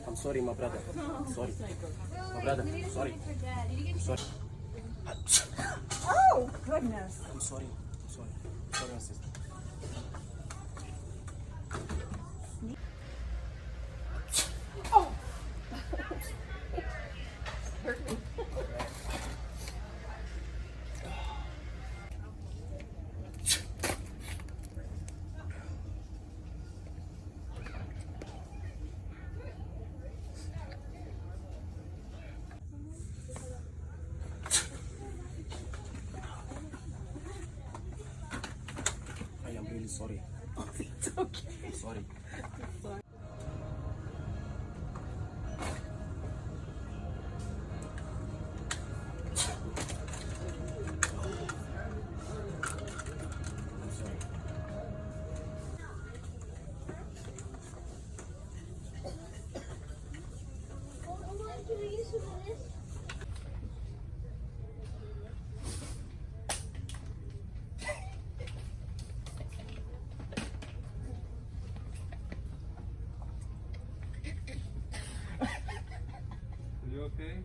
I'm sorry, my brother. Sorry. My brother, sorry. Sorry. Oh, goodness. I'm sorry. I'm sorry. Sorry, my sister. I am really sorry. It's okay. Sorry. I'm sorry. Are you okay?